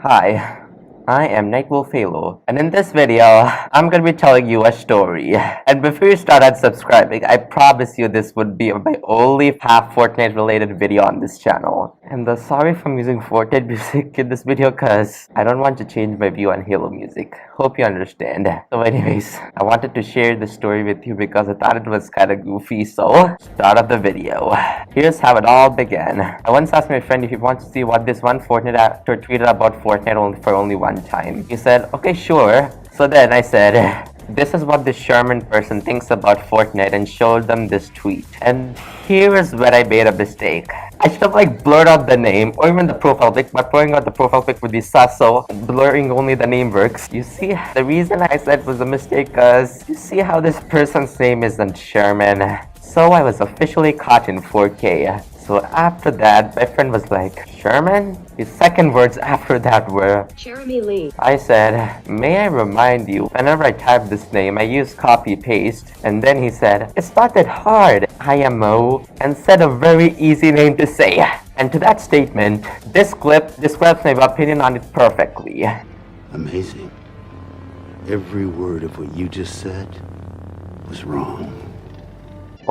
Hi, I am Nightwolf Halo, and in this video, I'm gonna be telling you a story. And before you start out subscribing, I promise you this would be my only half Fortnite related video on this channel. And sorry if I'm using Fortnite music in this video cause I don't want to change my view on Halo music. Hope you understand. So anyways, I wanted to share this story with you because I thought it was kinda goofy, so start of the video. Here's how it all began. I once asked my friend if he wants to see what this one Fortnite actor tweeted about Fortnite for only one time. He said, okay, sure. So then I said, this is what this Sherman person thinks about Fortnite, and showed them this tweet. And here is where I made a mistake. I should have blurred out the name or even the profile pic, but blurring out the profile pic would be sus, so blurring only the name works. You see, the reason I said it was a mistake because you see how this person's name isn't Sherman. So I was officially caught in 4K. So after that, my friend was like, Sherman? His second words after that were, Jeremy Lee. I said, may I remind you, whenever I type this name, I use copy-paste. And then he said, it's not that hard, IMO, and said a very easy name to say. And to that statement, this clip describes my opinion on it perfectly. Amazing. Every word of what you just said was wrong.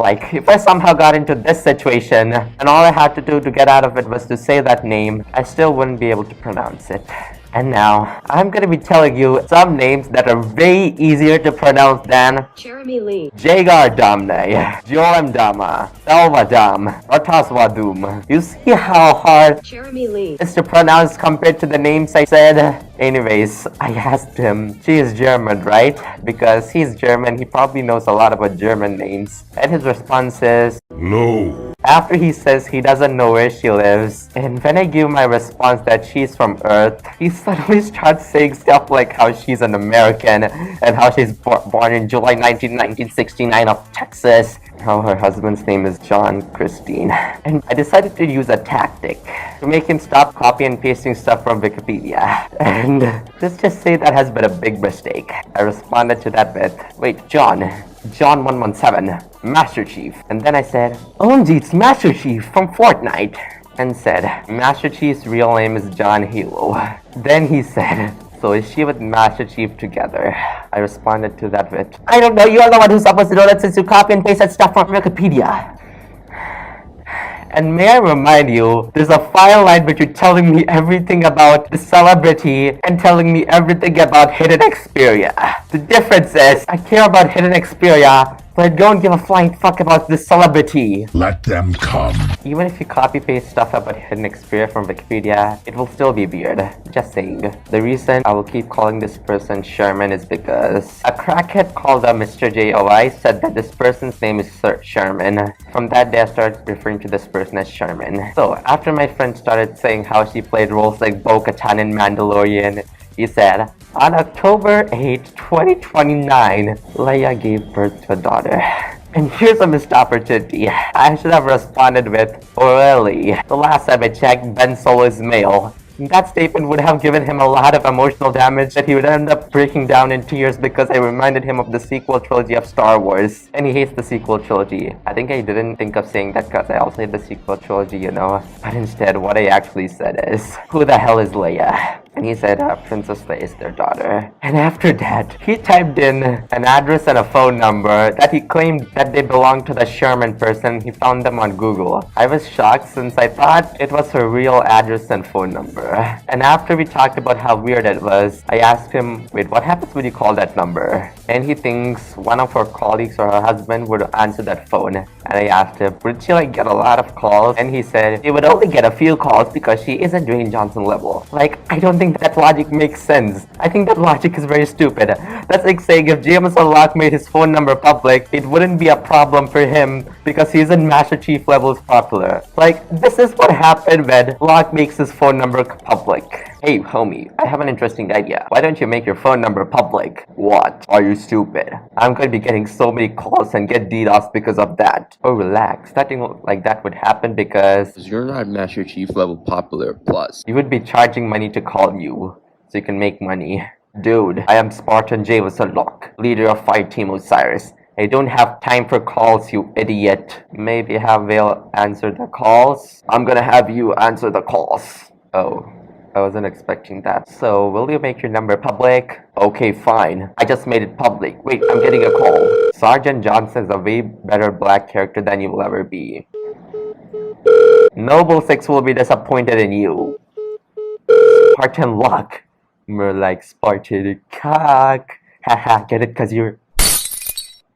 If I somehow got into this situation, and all I had to do to get out of it was to say that name, I still wouldn't be able to pronounce it. And now, I'm gonna be telling you some names that are way easier to pronounce than Jeremy Lee. Jagar Damne, Joram Dama, Salva Dam, Ratas Wadum. You see how hard Jeremy Lee. it's to pronounce compared to the names I said? Anyways, I asked him, she is German, right? Because he's German, he probably knows a lot about German names. And his response is, No. after he says he doesn't know where she lives, and when I give my response that she's from Earth, he suddenly starts saying stuff like how she's an American, and how she's born in July 1969 of Texas, how her husband's name is John Christine. And I decided to use a tactic to make him stop copy and pasting stuff from Wikipedia. And let's just say that has been a big mistake. I responded to that with, wait, John 117, Master Chief. And then I said, OMG, it's Master Chief from Fortnite. And said, Master Chief's real name is John Hilo. Then he said, so is she with Master Chief together? I responded to that with, I don't know, you're the one who's supposed to know that since you copy and paste that stuff from Wikipedia. And may I remind you, there's a fine line between telling me everything about the celebrity and telling me everything about Hidden Xperia. The difference is, I care about Hidden Xperia, but I don't give a flying fuck about the celebrity. Let them come. Even if you copy-paste stuff about Hidden Xperia from Wikipedia, it will still be weird. Just saying. The reason I will keep calling this person Sherman is because a crackhead called Mr. JOI said that this person's name is Sir Sherman. From that day, I started referring to this person as Sherman. So, after my friend started saying how she played roles like Bo-Katan in Mandalorian, he said, on October 8, 2029, Leia gave birth to a daughter. And here's a missed opportunity. I should have responded with, really. The last time I checked, Ben Solo is male. That statement would have given him a lot of emotional damage that he would end up breaking down in tears because I reminded him of the sequel trilogy of Star Wars. And he hates the sequel trilogy. I think I didn't think of saying that because I also hate the sequel trilogy, you know. But instead, what I actually said is, who the hell is Leia? And he said, Princess Leia is their daughter. And after that, he typed in an address and a phone number that he claimed that they belonged to the Sherman person. He found them on Google. I was shocked since I thought it was her real address and phone number. And after we talked about how weird it was, I asked him, wait, what happens when you call that number? And he thinks one of her colleagues or her husband would answer that phone. And I asked him, would she get a lot of calls? And he said, he would only get a few calls because she isn't Dwayne Johnson level. I don't think that logic makes sense. I think that logic is very stupid. That's like saying if Jameson Locke made his phone number public, it wouldn't be a problem for him because he isn't Master Chief levels popular. This is what happened when Locke makes his phone number public. Hey homie, I have an interesting idea. Why don't you make your phone number public? What? Are you stupid? I'm going to be getting so many calls and get DDoS because of that. Oh relax, nothing like that would happen because You're not Master Chief level popular, plus you would be charging money to call you, so you can make money. Dude, I am Spartan Jameson Locke, leader of Fight Team Osiris. I don't have time for calls, you idiot. Maybe have Vale answer the calls? I'm gonna have you answer the calls. Oh. I wasn't expecting that. So, will you make your number public? Okay, fine. I just made it public. Wait, I'm getting a call. Sergeant Johnson is a way better black character than you will ever be. Noble Six will be disappointed in you. Spartan luck. More like Spartan cock. Haha, get it? Cause you're...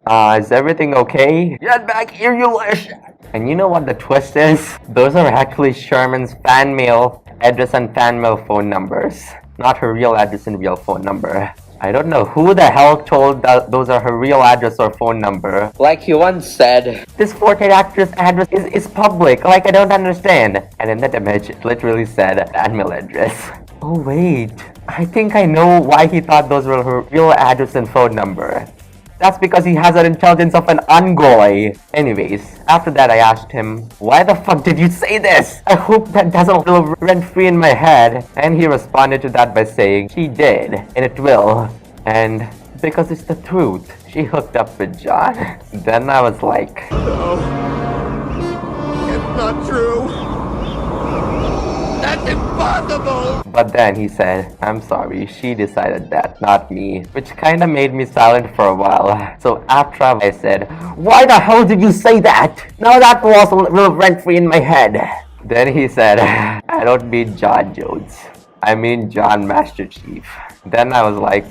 is everything okay? Get back here, you lish! And you know what the twist is? Those are actually Sherman's fan mail address and fan mail phone numbers. Not her real address and real phone number. I don't know who the hell told that those are her real address or phone number. Like he once said, this Fortnite actress address is public, like I don't understand. And in that image, it literally said fan mail address. Oh wait, I think I know why he thought those were her real address and phone number. That's because he has an intelligence of an Angoy. Anyways, after that I asked him, why the fuck did you say this? I hope that doesn't live rent-free in my head. And he responded to that by saying, she did, and it will. And because it's the truth, she hooked up with John. Then I was like, No. It's not true. That's impossible! But then he said, I'm sorry, she decided that, not me. Which kinda made me silent for a while. So after I said, why the hell did you say that? Now that was rent-free in my head. Then he said, I don't mean John Jones. I mean John Master Chief. Then I was like...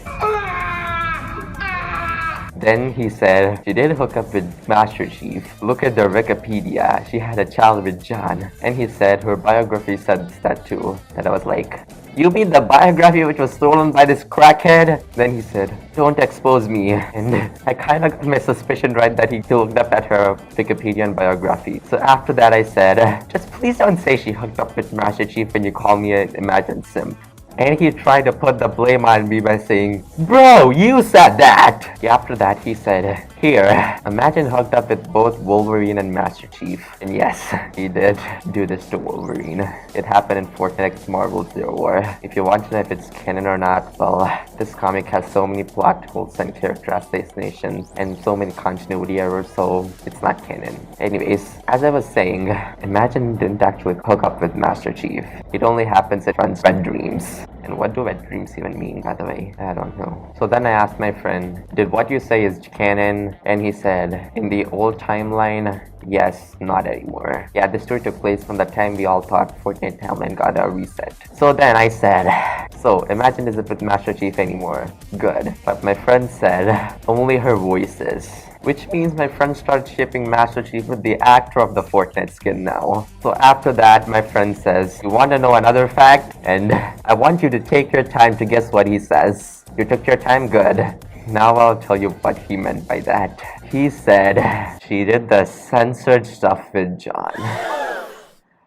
Then he said, she did hook up with Master Chief. Look at their Wikipedia. She had a child with John. And he said her biography said that too. And I was like, you mean the biography which was stolen by this crackhead? Then he said, don't expose me. And I kind of got my suspicion right that he looked up at her Wikipedia and biography. So after that I said, just please don't say she hooked up with Master Chief when you call me an imagined simp. And he tried to put the blame on me by saying, bro, you said that! After that, he said, here, imagine hooked up with both Wolverine and Master Chief. And yes, he did do this to Wolverine. It happened in Fortnite X Marvel Zero War. If you want to know if it's canon or not, well, this comic has so many plot holes and character assassinations and so many continuity errors, so it's not canon. Anyways, as I was saying, imagine didn't actually hook up with Master Chief. It only happens in friends' wet dreams. And what do wet dreams even mean, by the way? I don't know. So then I asked my friend, did what you say is canon? And he said, in the old timeline, yes, not anymore. Yeah, this story took place from the time we all thought Fortnite timeline got a reset. So then I said, so imagine isn't with Master Chief anymore. Good. But my friend said, only her voices. Which means my friend started shipping Master Chief with the actor of the Fortnite skin now. So after that, my friend says, you want to know another fact? And I want you to take your time to guess what he says. You took your time? Good. Now I'll tell you what he meant by that. He said, she did the censored stuff with John.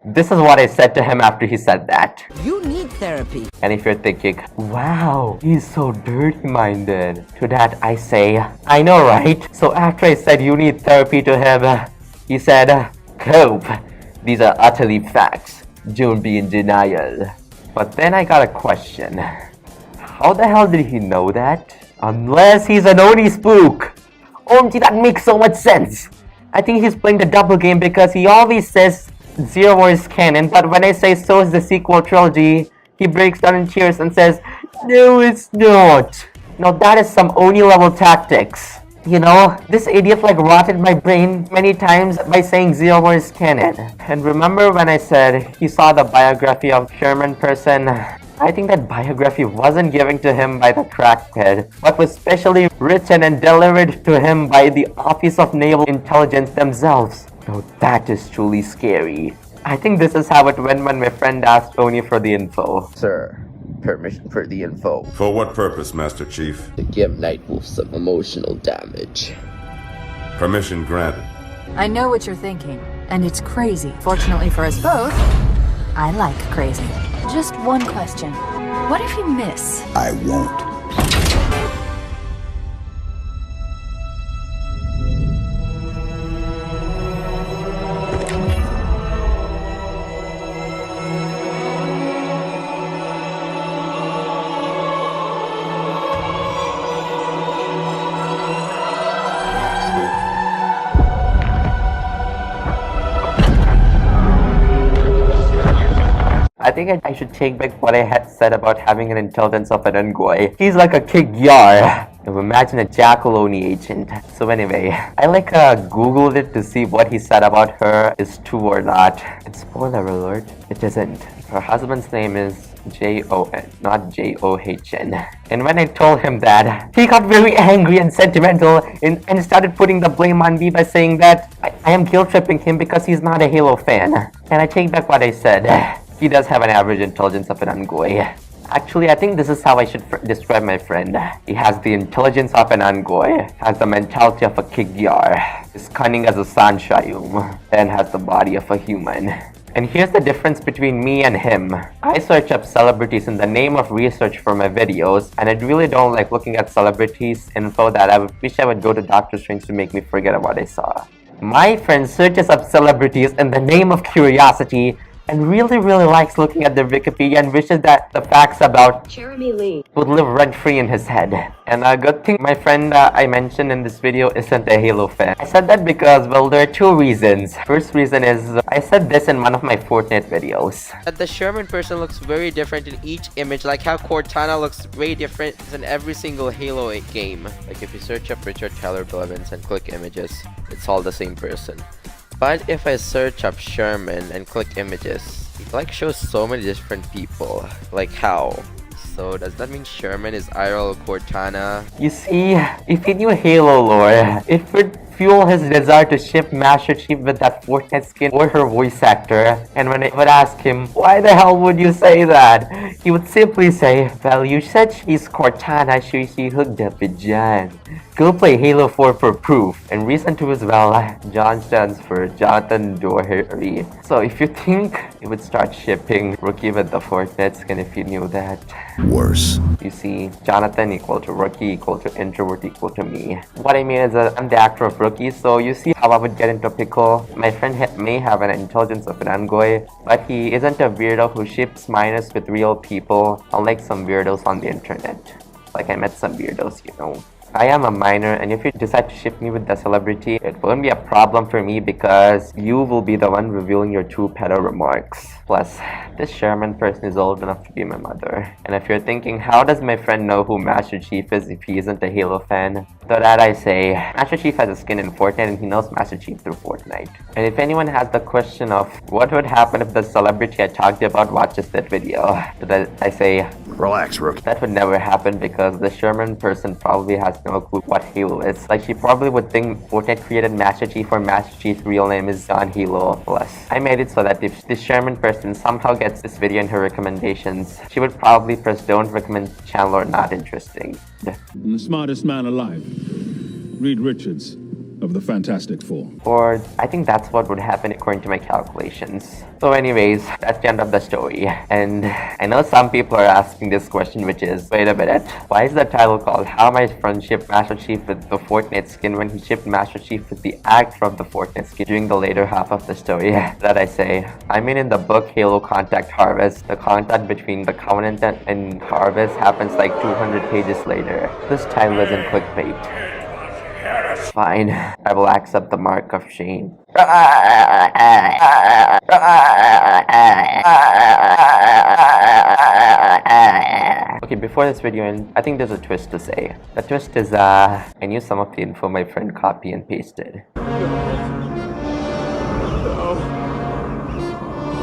This is what I said to him after he said that. You need therapy. And if you're thinking, wow, he's so dirty-minded. To that I say, I know, right? So after I said you need therapy to him, he said, cope. These are utterly facts. Don't be in denial. But then I got a question. How the hell did he know that? Unless he's an Oni spook. OMG, that makes so much sense. I think he's playing the double game because he always says Zero War is canon, but when I say so is the sequel trilogy, he breaks down in tears and says, no, it's not. Now that is some Oni level tactics. You know, this idiot like rotted my brain many times by saying Zero War is canon. And remember when I said he saw the biography of Sherman person? I think that biography wasn't given to him by the crackhead, but was specially written and delivered to him by the Office of Naval Intelligence themselves. Now that is truly scary. I think this is how it went when my friend asked Oni for the info. Sir, permission for the info. For what purpose, Master Chief? To give Nightwolf some emotional damage. Permission granted. I know what you're thinking, and it's crazy. Fortunately for us both, I like crazy. Just one question. What if you miss? I won't. I think I should take back what I had said about having an intelligence of an Ungoy. He's like a Kigyar. Imagine a Jackaloni agent. So anyway, I googled it to see what he said about her is true or not. And spoiler alert, it isn't. Her husband's name is Jon, not John. And when I told him that, he got very angry and sentimental and started putting the blame on me by saying that I am guilt tripping him because he's not a Halo fan. And I take back what I said. He does have an average intelligence of an Ungoy. Actually, I think this is how I should describe my friend. He has the intelligence of an Ungoy, has the mentality of a Kigyar, is cunning as a Sanshayum, and has the body of a human. And here's the difference between me and him. I search up celebrities in the name of research for my videos, and I really don't like looking at celebrities info that I wish I would go to Doctor Strange to make me forget what I saw. My friend searches up celebrities in the name of curiosity and really likes looking at their Wikipedia and wishes that the facts about Jeremy Lee would live rent-free in his head. And a good thing my friend I mentioned in this video isn't a Halo fan. I said that because, well, there are two reasons. First reason is, I said this in one of my Fortnite videos. That the Sherman person looks very different in each image, like how Cortana looks very different in every single Halo 8 game. Like if you search up Richard Tyler Blevins and click images, it's all the same person. But if I search up Sherman and click images, it shows so many different people. Like how? So does that mean Sherman is IRL Cortana? You see, if he knew Halo lore, it would fuel his desire to ship Master Chief with that Fortnite skin or her voice actor. And when I would ask him, why the hell would you say that? He would simply say, well, you said she's Cortana, so she hooked up with John. Go play Halo 4 for proof. And reason 2 as well, John stands for Jonathan Doherty. So if you think it would start shipping Rookie with the Fortnite skin if you knew that. Worse. You see, Jonathan equal to Rookie equal to introvert equal to me. What I mean is that I'm the actor of Rookie, so you see how I would get into a pickle. My friend may have an intelligence of an Ungoy, but he isn't a weirdo who ships minors with real people, unlike some weirdos on the internet. Like I met some weirdos, you know. I am a minor, and if you decide to ship me with the celebrity, it won't be a problem for me because you will be the one revealing your true pedo remarks. Plus, this Sherman person is old enough to be my mother. And if you're thinking, how does my friend know who Master Chief is if he isn't a Halo fan? To that I say, Master Chief has a skin in Fortnite and he knows Master Chief through Fortnite. And if anyone has the question of what would happen if the celebrity I talked about watches that video, to that I say, Relax, Rook. that would never happen because the Sherman person probably has no clue what Halo is. Like, she probably would think Fortnite created Master Chief or Master Chief's real name is John Halo. Plus, I made it so that if this Sherman person somehow gets this video in her recommendations, she would probably press don't recommend channel or not interesting. I'm the smartest man alive. Reed Richards of the Fantastic Four. Or I think that's what would happen according to my calculations. So anyways, that's the end of the story. And I know some people are asking this question, which is, wait a minute, why is the title called How My Friend Shipped Master Chief with the Fortnite skin when he shipped Master Chief with the actor of the Fortnite skin during the later half of the story? That I say, I mean, in the book Halo Contact Harvest, the contact between the Covenant and Harvest happens like 200 pages later. This time wasn't clickbait. Fine, I will accept the mark of shame. Okay, before this video ends, I think there's a twist to say. The twist is, I knew some of the info my friend copy and pasted. No.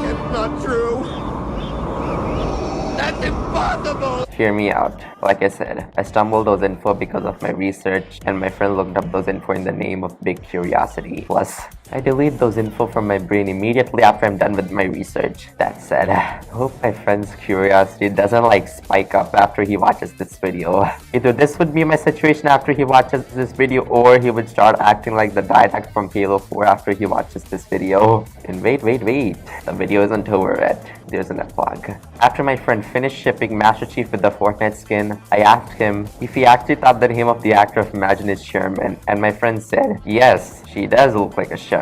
It's not true. That's impossible! Hear me out. Like I said, I stumbled those info because of my research, and my friend looked up those info in the name of big curiosity. Plus, I delete those info from my brain immediately after I'm done with my research. That said, I hope my friend's curiosity doesn't spike up after he watches this video. Either this would be my situation after he watches this video, or he would start acting like the didact from Halo 4 after he watches this video. And wait. The video isn't over yet. There's an epilogue. After my friend finished shipping Master Chief with the Fortnite skin, I asked him if he actually thought the name of the actor of Imagine is Sherman, and my friend said, yes, she does look like a Sherman.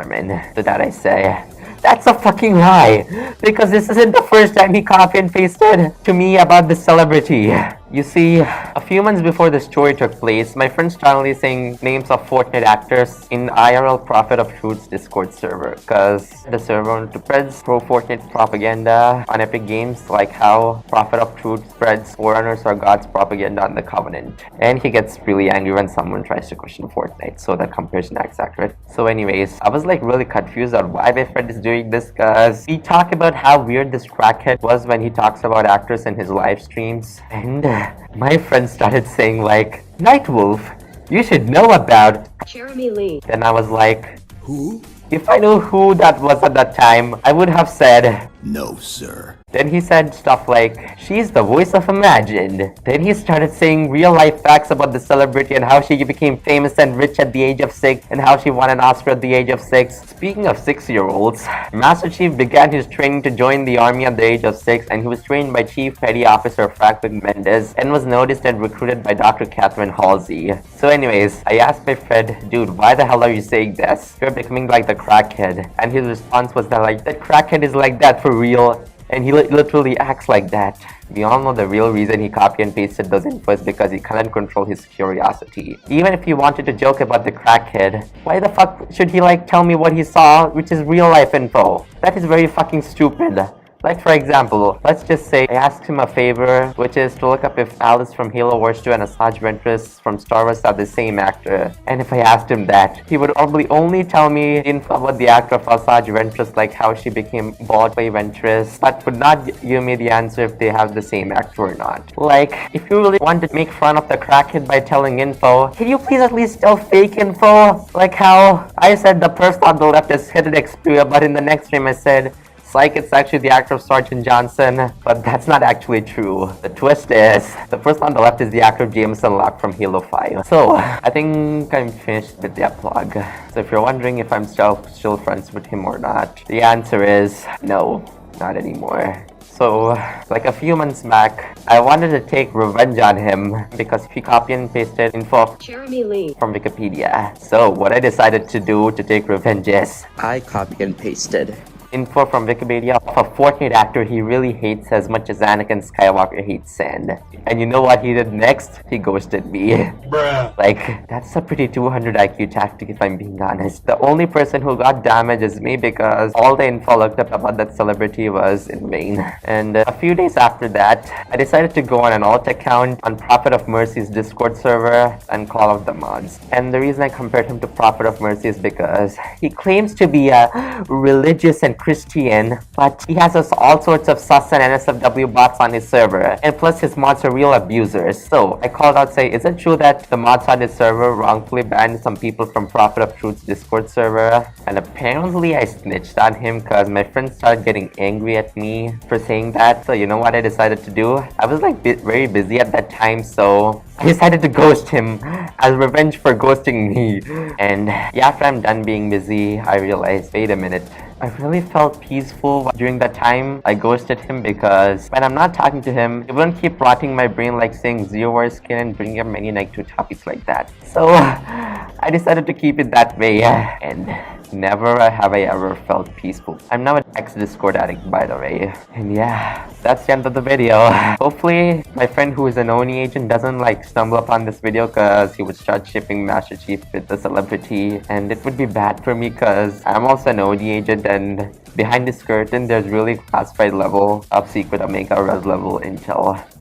To that I say, that's a fucking lie, because this isn't the first time he copy and pasted to me about this celebrity. You see, a few months before the story took place, my friend started saying names of Fortnite actors in IRL Prophet of Truth's Discord server, because the server spreads pro-Fortnite propaganda on Epic Games, like how Prophet of Truth spreads Forerunners or God's propaganda on the Covenant. And he gets really angry when someone tries to question Fortnite, so that comparison acts accurate. So anyways, I was like really confused on why my friend is doing this, because he talked about how weird this crackhead was when he talks about actors in his live streams, and my friend started saying like, Nightwolf, you should know about Jeremy Lee. Then I was like, Who? if I knew who that was at that time, I would have said, No, sir. Then he said stuff like, she's the voice of Imagined. Then he started saying real life facts about the celebrity and how she became famous and rich at the age of 6 and how she won an Oscar at the age of 6. Speaking of 6-year-olds, Master Chief began his training to join the army at the age of 6, and he was trained by Chief Petty Officer Frank Mendez and was noticed and recruited by Dr. Catherine Halsey. So anyways, I asked my friend, dude, why the hell are you saying this? You're becoming like the crackhead. And his response was that like, that crackhead is like that for real. And he literally acts like that. We all know the real reason he copy and pasted those info is because he couldn't control his curiosity. Even if he wanted to joke about the crackhead, why the fuck should he like tell me what he saw, which is real life info? That is very fucking stupid. Like for example, let's just say I asked him a favor, which is to look up if Alice from Halo Wars 2 and Asajj Ventress from Star Wars are the same actor. And if I asked him that, he would probably only tell me info about the actor of Asajj Ventress, like how she became bald by Ventress, but would not give me the answer if they have the same actor or not. Like, if you really want to make fun of the crackhead by telling info, can you please at least tell fake info? Like how I said the person on the left is hidden Xperia, but in the next stream I said, Psych, it's actually the actor of Sergeant Johnson, but that's not actually true. The twist is, the person on the left is the actor Jameson Locke from Halo 5. So, I think I'm finished with the epilogue. So if you're wondering if I'm still friends with him or not, the answer is no, not anymore. So, like a few months back, I wanted to take revenge on him because he copy and pasted info of Jeremy Lee. from Wikipedia. So, what I decided to do to take revenge is, I copy and pasted info from Wikipedia of a Fortnite actor he really hates as much as Anakin Skywalker hates sand. And you know what he did next? He ghosted me. Bruh. Like, that's a pretty 200 IQ tactic if I'm being honest. The only person who got damaged is me because all the info looked up about that celebrity was in vain. And a few days after that, I decided to go on an alt account on Prophet of Mercy's Discord server and call out the mods. And the reason I compared him to Prophet of Mercy is because he claims to be a religious and Christian, but he has all sorts of sus and NSFW bots on his server, and plus his mods are real abusers. So I called out saying, is it true that the mods on his server wrongfully banned some people from Prophet of Truth's Discord server? And apparently I snitched on him because my friends started getting angry at me for saying that. So you know what I decided to do? I was like very busy at that time, so I decided to ghost him as revenge for ghosting me. And yeah, after I'm done being busy, I realized, wait a minute, I really felt peaceful during that time I ghosted him because when I'm not talking to him, it wouldn't keep rotting my brain like saying Zero War skin and bringing up many negative topics like that. So I decided to keep it that way, and never have I ever felt peaceful. I'm now an ex-Discord addict, by the way. And yeah, that's the end of the video. Hopefully, my friend who is an Oni agent doesn't like stumble upon this video because he would start shipping Master Chief with the celebrity. And it would be bad for me because I'm also an Oni agent, and behind this curtain, there's really classified level of secret Omega Res level intel.